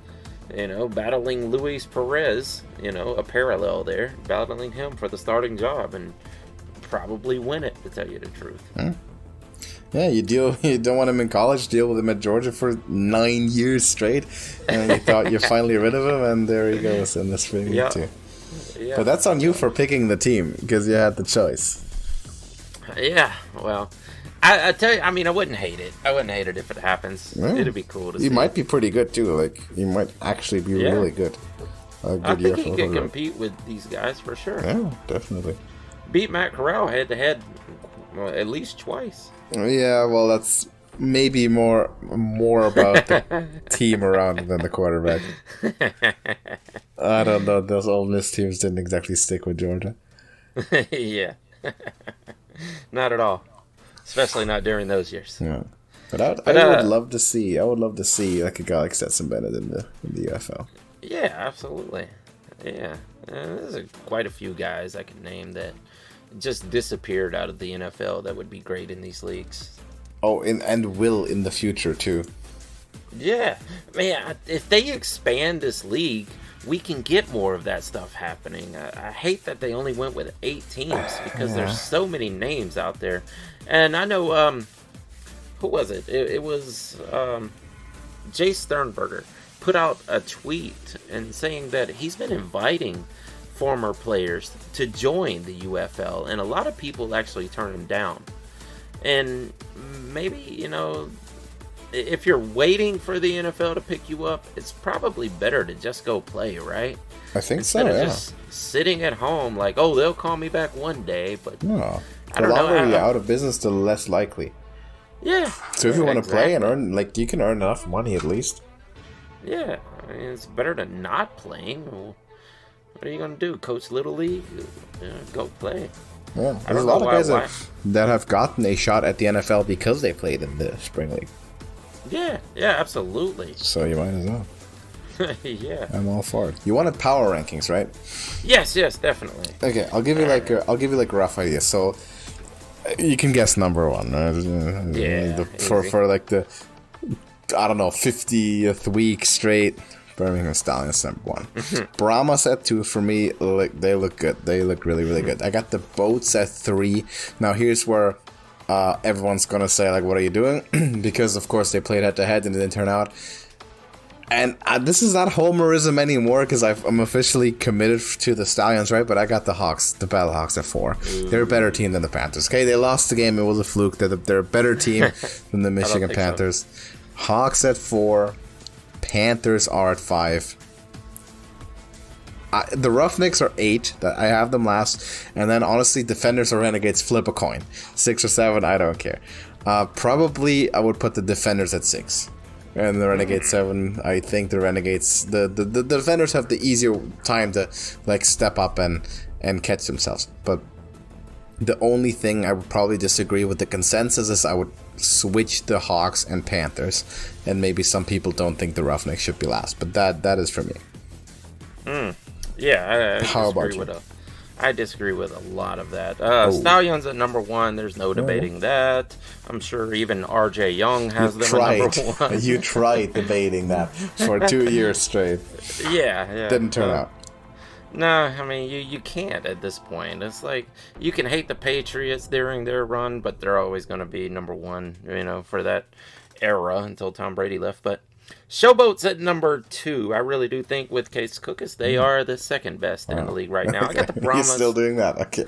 battling Luis Perez, a parallel there, battling him for the starting job, and probably win it, to tell you the truth. Yeah, you don't want him in college, deal with him at Georgia for 9 years straight, and you thought you're finally rid of him, and there he goes in the spring league too. Yeah. But that's on you for picking the team, because you had the choice. Yeah, well, I tell you, I mean, I wouldn't hate it. I wouldn't hate it if it happens. Yeah. It'd be cool to see. He might be pretty good too. You might actually be really good. I think he can compete with these guys for sure. Yeah, definitely. Beat Matt Corral head to head at least twice. Yeah, well, that's maybe more about the team around than the quarterback. I don't know. Those Ole Miss teams didn't exactly stick with Georgia. Yeah, not at all. Especially not during those years. Yeah, but I would love to see. I would love to see a guy like Stetson Bennett in the UFL. Yeah, absolutely. Yeah, there's quite a few guys I can name that just disappeared out of the NFL that would be great in these leagues. Oh, and will in the future too. Yeah, man. If they expand this league, we can get more of that stuff happening. I hate that they only went with 8 teams because there's so many names out there. And I know, who was it? It was Jay Sternberger put out a tweet and saying that he's been inviting former players to join the UFL, and a lot of people actually turn him down. And maybe, if you're waiting for the NFL to pick you up, it's probably better to just go play, right? I think Instead so, of yeah. just sitting at home like, oh, they'll call me back one day, but no. I don't know. The longer you're out of business, the less likely. Yeah. So if you want to play and earn, you can earn enough money at least. Yeah. I mean, it's better than not playing. Well, what are you going to do? Coach Little League? Go play. Yeah, there's a lot of guys that have gotten a shot at the NFL because they played in the spring league. Yeah, absolutely. So you might as well. Yeah, I'm all for it. You wanted power rankings, right? Yes, definitely. Okay, I'll give you a rough idea. So you can guess number one. Right? Yeah, for the I don't know 50th week straight. Birmingham Stallions number 1. Brahmas at 2 for me. They look good. They look really, really good. I got the Boats at 3. Now here's where everyone's gonna say what are you doing? Because of course they played head to head and it didn't turn out. And this is not homerism anymore because I'm officially committed to the Stallions, right? But I got the Hawks, the Battlehawks at 4. They're a better team than the Panthers. Okay, they lost the game. It was a fluke. They're a better team than the Michigan Panthers. So. Hawks at 4. Panthers are at 5. The Roughnecks are 8. I have them last. And then, honestly, Defenders or Renegades, flip a coin. 6 or 7, I don't care. Probably, I would put the Defenders at 6. And the Renegades 7. I think the Renegades... The Defenders have the easier time to, step up and catch themselves. But the only thing I would probably disagree with the consensus is I would switch the Hawks and Panthers, and maybe some people don't think the Roughnecks should be last, but that is for me. Yeah, How about you? I disagree with a lot of that. Stallions at number 1. There's no debating that. I'm sure even RJ Young has them at number 1. You tried debating that for 2 years straight. Yeah. Didn't turn out. No, I mean, you can't at this point. It's like, you can hate the Patriots during their run, but they're always going to be number one, for that era until Tom Brady left. But Showboats at number 2. I really do think with Case Cookis, they are the second best in the league right now. I got the Brahmas. He's still doing that. Okay.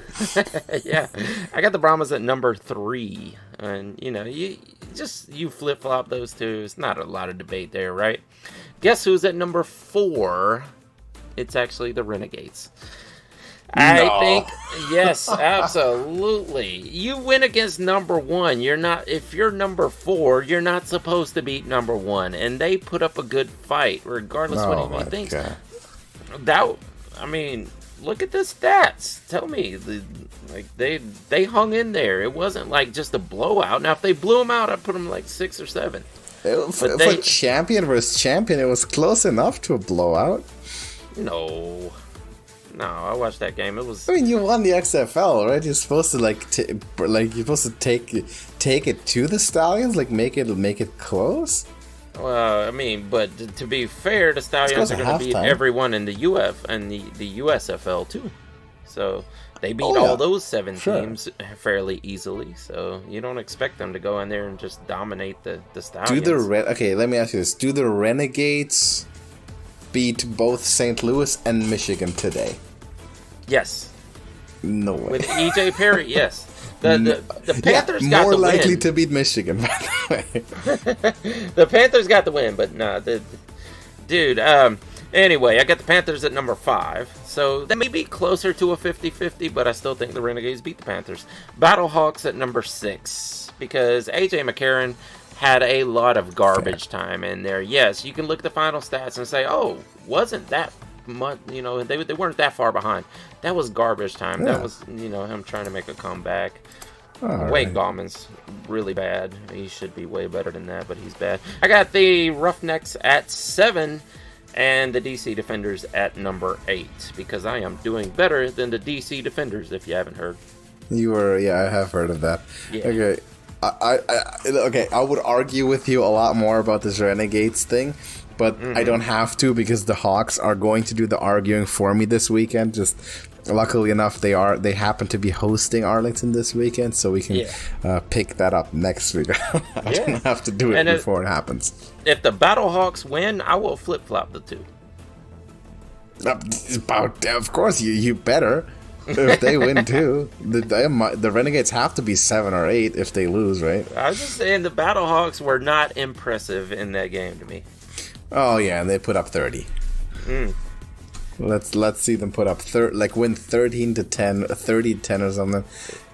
Yeah. I got the Brahmas at number 3. And, you flip-flop those two. It's not a lot of debate there, right? Guess who's at number 4? It's actually the Renegades. I think, yes, absolutely. You win against number 1. If you're number 4, you're not supposed to beat number 1. And they put up a good fight, regardless of what anybody thinks. Look at the stats. Tell me, they hung in there. It wasn't like just a blowout. Now, if they blew them out, I'd put them like 6 or 7. For champion versus champion, it was close enough to a blowout. No, I watched that game. It was. I mean, you won the XFL, right? You're supposed to take it to the Stallions, make it close. Well, but to be fair, the Stallions are going to beat everyone in the UF and the USFL too. So they beat all those 7 teams fairly easily. So you don't expect them to go in there and just dominate the Stallions. Okay, let me ask you this: do the Renegades beat both St. Louis and Michigan today? Yes. No way. With EJ Perry, yes. The Panthers got the win. More likely to beat Michigan, by the way. The Panthers got the win, but no. Anyway, I got the Panthers at number 5. So that may be closer to a 50-50, but I still think the Renegades beat the Panthers. Battlehawks at number 6. Because A.J. McCarron had a lot of garbage time in there. Yes, you can look at the final stats and say, oh, wasn't that much, they weren't that far behind. That was garbage time. Yeah. That was, him trying to make a comeback. Wade Bauman's really bad. He should be way better than that, but he's bad. I got the Roughnecks at 7 and the DC Defenders at number 8 because I am doing better than the DC Defenders, if you haven't heard. I have heard of that. Yeah. Okay. I would argue with you a lot more about this Renegades thing, but I don't have to because the Hawks are going to do the arguing for me this weekend. Just luckily enough, they happen to be hosting Arlington this weekend, so we can pick that up next week. I don't have to do it before it happens. If the Battlehawks win, I will flip-flop the two. Of course, you better. If they win too, the Renegades have to be 7 or 8 if they lose, right? I was just saying the Battlehawks were not impressive in that game to me. Oh yeah, and they put up 30. Let's see them put up win 13-10, 30-10 or something,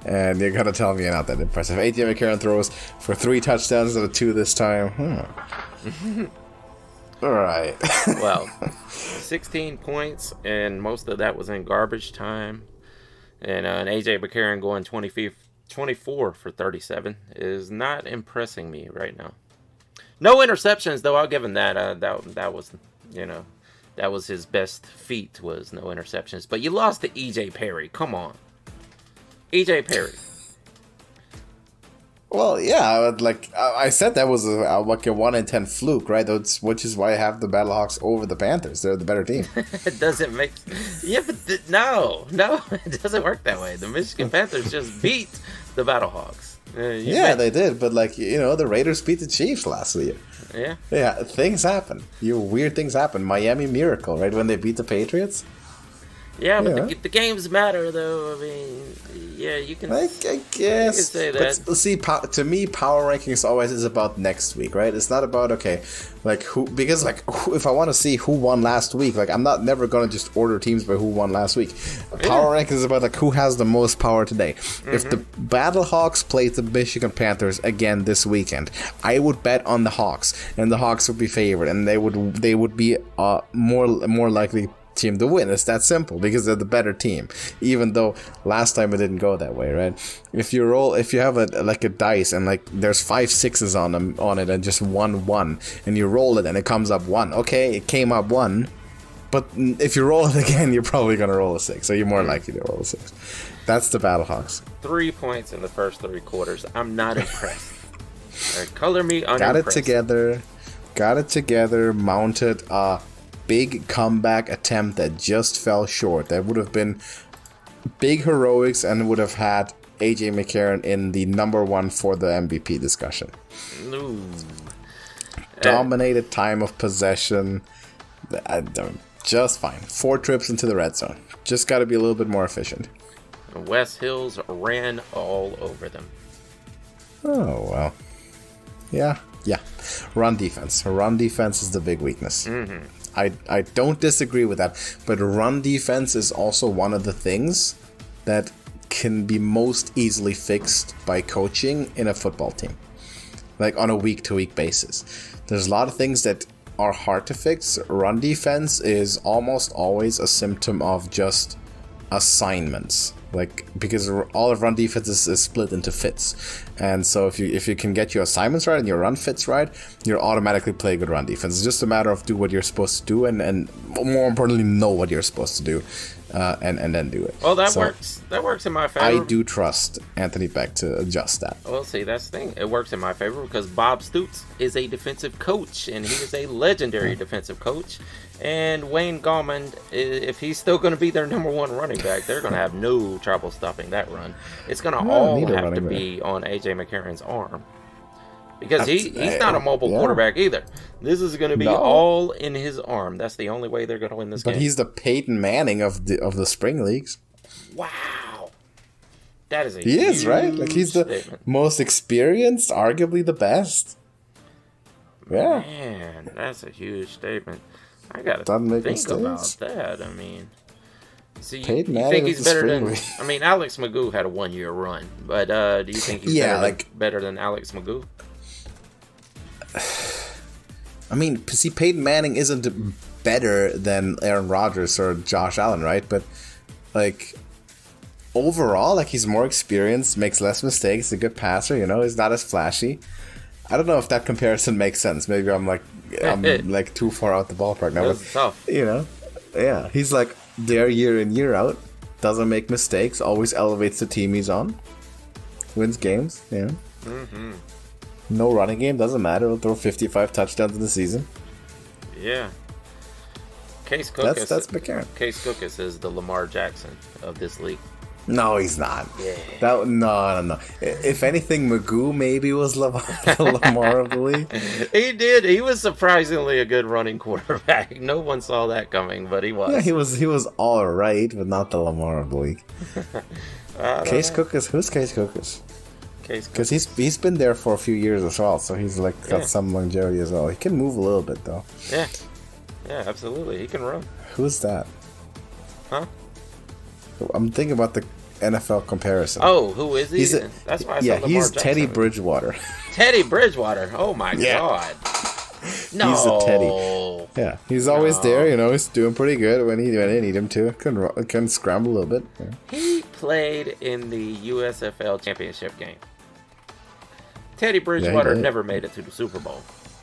and you're gonna tell me you're not that impressive. A.J. McCarron throws for 3 touchdowns instead of 2 this time. All right. Well, 16 points, and most of that was in garbage time. And A.J. McCarron going 24 for 37 is not impressing me right now. No interceptions, though. I'll give him that. That was, that was his best feat, was no interceptions. But you lost to E.J. Perry. Come on. E.J. Perry. Well, yeah, I said that was a 1 in 10 fluke, right? Which is why I have the Battlehawks over the Panthers. They're the better team. It doesn't make... Yeah, but no, it doesn't work that way. The Michigan Panthers just beat the Battlehawks. They did, but the Raiders beat the Chiefs last year. Yeah, things happen. Weird things happen. Miami Miracle, right? When they beat the Patriots. Yeah, but the games matter, though. I mean, you can. I guess. You can say that. But see, to me, power rankings always is about next week, right? It's not about who, because if I want to see who won last week, I'm never gonna just order teams by who won last week. Power rankings is about who has the most power today. If the Battlehawks played the Michigan Panthers again this weekend, I would bet on the Hawks, and the Hawks would be favored, and they would be more likely team to win. It's that simple because they're the better team, even though last time it didn't go that way, right? If you have a dice and there's 5 6s on it and just 1 1 and you roll it and it comes up 1, okay, it came up 1, but if you roll it again you're probably gonna roll a 6, so you're more likely to roll a 6. That's the Battlehawks. 3 points in the first 3 quarters. I'm not impressed. Color me unimpressed. Got it together, mounted big comeback attempt that just fell short. That would have been big heroics and would have had AJ McCarron in the number one for the MVP discussion. No. Dominated time of possession. Just fine. 4 trips into the red zone. Just got to be a little bit more efficient. West Hills ran all over them. Oh, well. Yeah. Run defense. Run defense is the big weakness. Mm-hmm. I don't disagree with that. But run defense is also one of the things that can be most easily fixed by coaching in a football team. Like on a week-to-week basis. There's a lot of things that are hard to fix. Run defense is almost always a symptom of just assignments. Like, because all of run defense is split into fits, and so if you can get your assignments right and your run fits right, you'll automatically play good run defense. It's just a matter of do what you're supposed to do, and more importantly, know what you're supposed to do, and then do it. Well, that works. That works in my favor. I do trust Anthony Beck to adjust that. Well, see, that's the thing. It works in my favor because Bob Stoops is a defensive coach, and he is a legendary defensive coach. And Wayne Gallman, if he's still going to be their number one running back, they're going to have no trouble stopping that run. It's going to all have to be on A.J. McCarron's arm. Because he's not a mobile quarterback either. This is going to be all in his arm. That's the only way they're going to win this game. But he's the Peyton Manning of the spring leagues. Wow. That is a He is, right? Like, he's the statement. Most experienced, arguably the best. Yeah. Man, that's a huge statement. I gotta think mistakes. about that. I mean, see, you Manning think he's better than? League. I mean, Alex Magoo had a 1-year run, but do you think he's better than Alex Magoo? I mean, see, Peyton Manning isn't better than Aaron Rodgers or Josh Allen, right? But like overall, like he's more experienced, makes less mistakes, a good passer. You know, he's not as flashy. I don't know if that comparison makes sense. Maybe I'm like too far out the ballpark now. That's tough. You know, yeah, he's like there year in year out, doesn't make mistakes, always elevates the team he's on, wins games. Yeah. Mm-hmm. No running game, doesn't matter. He'll throw 55 touchdowns in the season. Yeah. Case Cookus. That's McCarron. Case Cookus is the Lamar Jackson of this league. No, he's not. Yeah. No. If anything, Magoo maybe was the Lamar of the league. He did. He was surprisingly a good running quarterback. No one saw that coming, but he was. Yeah, he was all right, but not the Lamar of the league. Case Cookus. Who's Case Cookus? Because he's been there for a few years as well, so he's like got some longevity as well. He can move a little bit though. Yeah, absolutely. He can run. Who's that? Huh? I'm thinking about the NFL comparison. Oh, who is he? That's why I said Lamar he's Jackson. Teddy Bridgewater. Teddy Bridgewater. Oh my God. No. He's a Teddy. Yeah, he's always there. You know, he's doing pretty good when they need him to. Can scramble a little bit. Yeah. He played in the USFL championship game. Teddy Bridgewater never made it to the Super Bowl.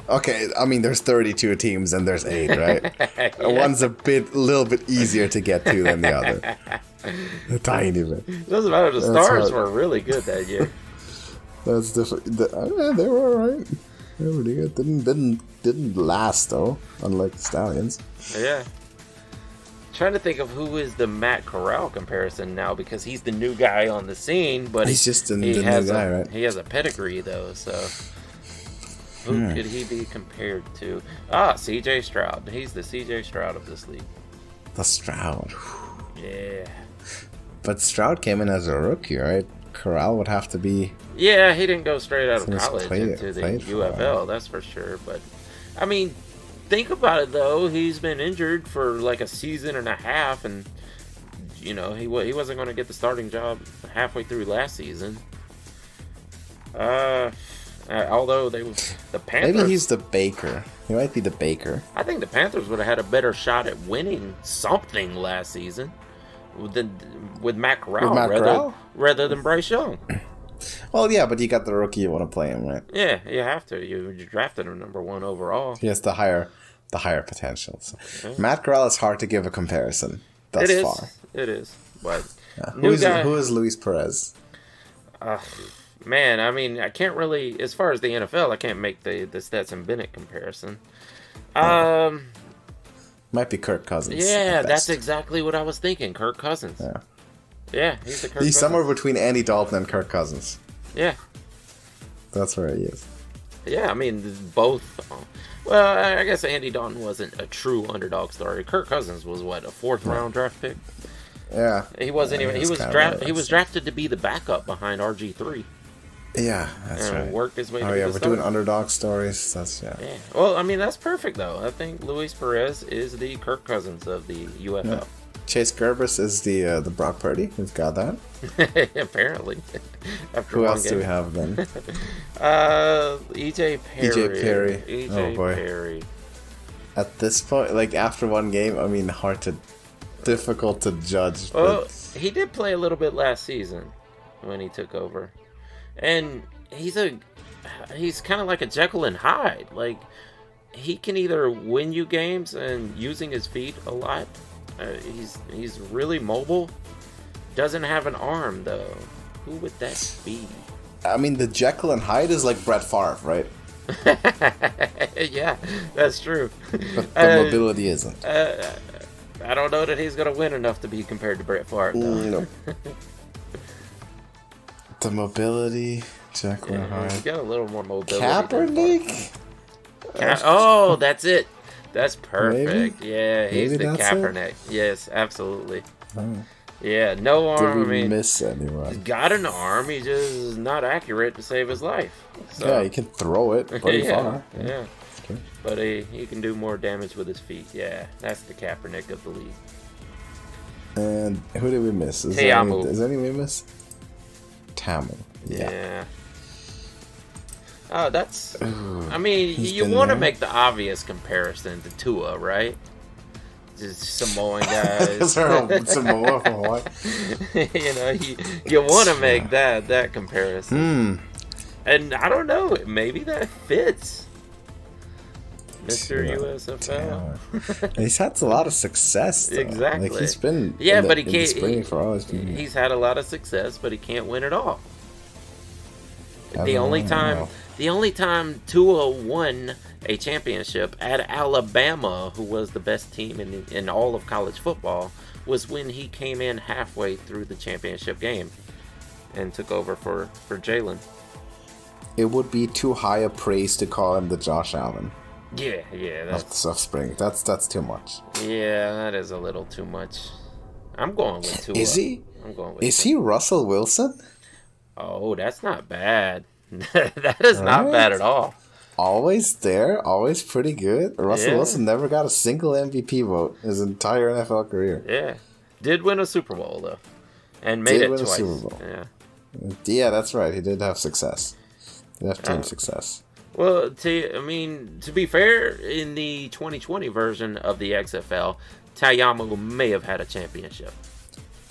Okay, I mean, there's 32 teams and there's 8, right? One's a little bit easier to get to than the other. A tiny bit. Doesn't matter. The Stars were really good that year. That's different. They were alright. They were really good. Didn't last though, unlike the Stallions. Yeah. Trying to think of who is the Matt Corral comparison now, because he's the new guy on the scene, but he's just the new guy, right? He has a pedigree though, so who could he be compared to? CJ Stroud. He's the CJ Stroud of this league. The Stroud. Yeah. But Stroud came in as a rookie, right? Corral would have to be. Yeah, he didn't go straight out of college into the UFL, that's for sure. But I mean, think about it though. He's been injured for like a season and a half, and you know he wasn't going to get the starting job halfway through last season. Although the Panthers, maybe he's the Baker. He might be the Baker. I think the Panthers would have had a better shot at winning something last season with Matt Corral rather than Bryce Young. Well, yeah, but you got the rookie. You want to play him, right? Yeah, you have to. You drafted him number 1 overall. He has the higher potential. So. Matt Corral is hard to give a comparison thus far. It is. But who is Luis Perez? Man, I mean, I can't really, as far as the NFL, I can't make the Stetson Bennett comparison. Matt Might be Kirk Cousins. Yeah, that's exactly what I was thinking. Kirk Cousins. Yeah, he's the Kirk He's Cousins. somewhere between Andy Dalton and Kirk Cousins. Yeah. That's where he is. Yeah, I mean, both. Well, I guess Andy Dalton wasn't a true underdog story. Kirk Cousins was, what, a 4th-round draft pick? Yeah. He wasn't even. He was drafted to be the backup behind RG3. Yeah, that's right. Worked his way. Oh yeah, we're doing underdog stories. That's yeah. Well, I mean, that's perfect though. I think Luis Perez is the Kirk Cousins of the UFL. Yeah. Chase Gerbis is the Brock Purdy. We've got that. Apparently. Who else do we have then? EJ Perry. EJ Perry. EJ Oh boy. Perry. At this point, like after one game, I mean, difficult to judge. Well, but... he did play a little bit last season when he took over, and he's kind of like a Jekyll and Hyde. Like he can either win you games and using his feet a lot. He's really mobile. Doesn't have an arm though. Who would that be? I mean, the Jekyll and Hyde is like Brett Favre, right? Yeah, that's true. But the mobility isn't. I don't know that he's going to win enough to be compared to Brett Favre, though. No. The mobility, Jekyll and Hyde. He's got a little more mobility. Kaepernick? Oh, that's it. That's perfect. Maybe? Yeah, he's Maybe the that's Kaepernick. Yes, absolutely. Oh. Yeah, no arm. Did we I mean, miss anyone? he's got an arm. He's just not accurate to save his life. So. Yeah, he can throw it pretty far. Yeah. Okay. But he can do more damage with his feet. Yeah, that's the Kaepernick of the league. And who did we miss? Is anyone we miss? Tamu. Yeah. Oh, that's... I mean, you want to make the obvious comparison to Tua, right? Just Samoan guys. Samoa from Hawaii. you want to make that comparison. And I don't know, maybe that fits. Mr. USFL. He's had a lot of success, though. Exactly. Like, he's been but he can't. He's had a lot of success, but he can't win it all. The only time Tua won a championship at Alabama, who was the best team in all of college football, was when he came in halfway through the championship game and took over for Jalen. It would be too high a praise to call him the Josh Allen. Yeah, that's spring. That's too much. Yeah, that is a little too much. I'm going with Tua. Is he? I'm going with. Is he Russell Wilson? Oh, that's not bad. That is not bad at all. Always there, always pretty good. Russell Wilson never got a single MVP vote his entire NFL career. Yeah, did win a Super Bowl though, and made it twice. A Super Bowl. Yeah, that's right. He did have success. He did have team success. Well, to be fair, in the 2020 version of the XFL, Tayamu may have had a championship.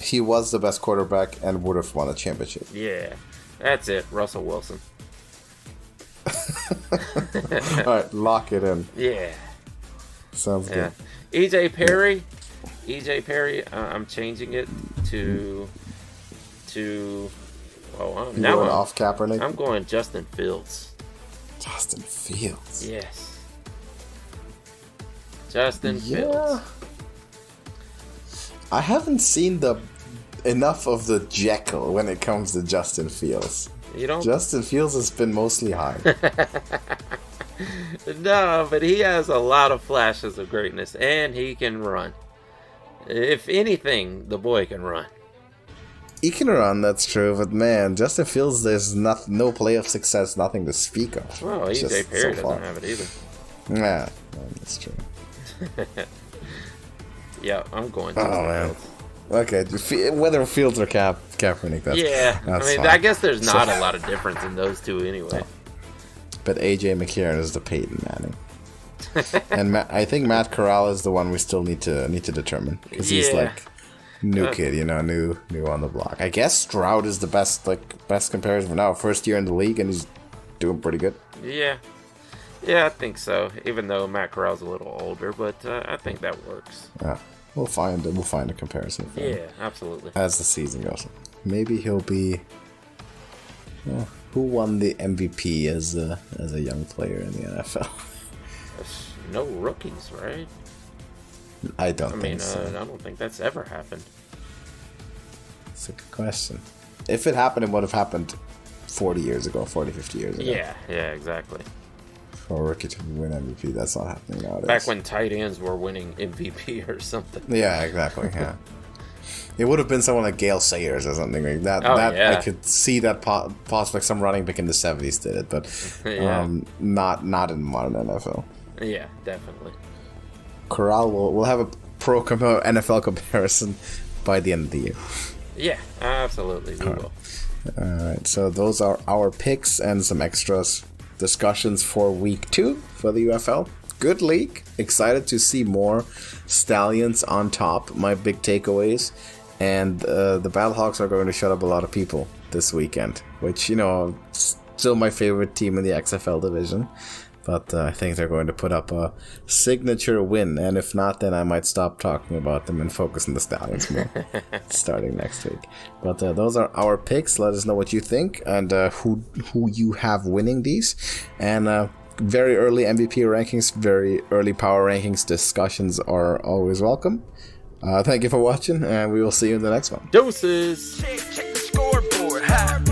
He was the best quarterback and would have won a championship. Yeah, that's it, Russell Wilson. All right, lock it in. Yeah. Sounds good. EJ Perry. I'm changing it to. Oh, now going off Kaepernick. I'm going Justin Fields. Justin Fields. Yes. Justin Fields. I haven't seen enough of the Jekyll when it comes to Justin Fields. You don't? Justin Fields has been mostly high. No, but he has a lot of flashes of greatness, and he can run. If anything, the boy can run. He can run, that's true, but man, Justin Fields, there's no playoff success, nothing to speak of. Well, EJ Perry doesn't have it either. Yeah, that's true. Yeah, I'm going to Fields. Okay, whether Fields or Kaepernick, that's fine. I guess there's not a lot of difference in those two anyway. But AJ McCarron is the Peyton Manning. And I think Matt Corral is the one we still need to determine, because he's like new kid, new on the block. I guess Stroud is the best comparison for now. First year in the league, and he's doing pretty good. Yeah, I think so. Even though Matt Corral's a little older, but I think that works. Yeah, we'll find a comparison. For him Absolutely. As the season goes, maybe he'll be. Who won the MVP as a young player in the NFL? No rookies, right? I don't think so. I don't think that's ever happened. It's a good question. If it happened, it would have happened 40 years ago, 40, 50 years ago. Yeah, exactly. For a rookie to win MVP, that's not happening nowadays. Back when tight ends were winning MVP or something. Yeah, exactly, yeah. It would have been someone like Gale Sayers or something like that. I could see that possibly some running back in the 70s did it, but not in modern NFL. Yeah, definitely. Corral, we'll have a pro NFL comparison by the end of the year. Yeah, absolutely, we will. Alright, so those are our picks and some extras discussions for week 2 for the UFL. Good league. Excited to see more Stallions on top. My big takeaways. And the Battlehawks are going to shut up a lot of people this weekend, which, still my favorite team in the XFL division. But I think they're going to put up a signature win. And if not, then I might stop talking about them and focus on the Stallions more starting next week. But those are our picks. Let us know what you think and who you have winning these. And very early MVP rankings, very early power rankings discussions are always welcome. Thank you for watching, and we will see you in the next one. Deuces! Check the scoreboard, ha!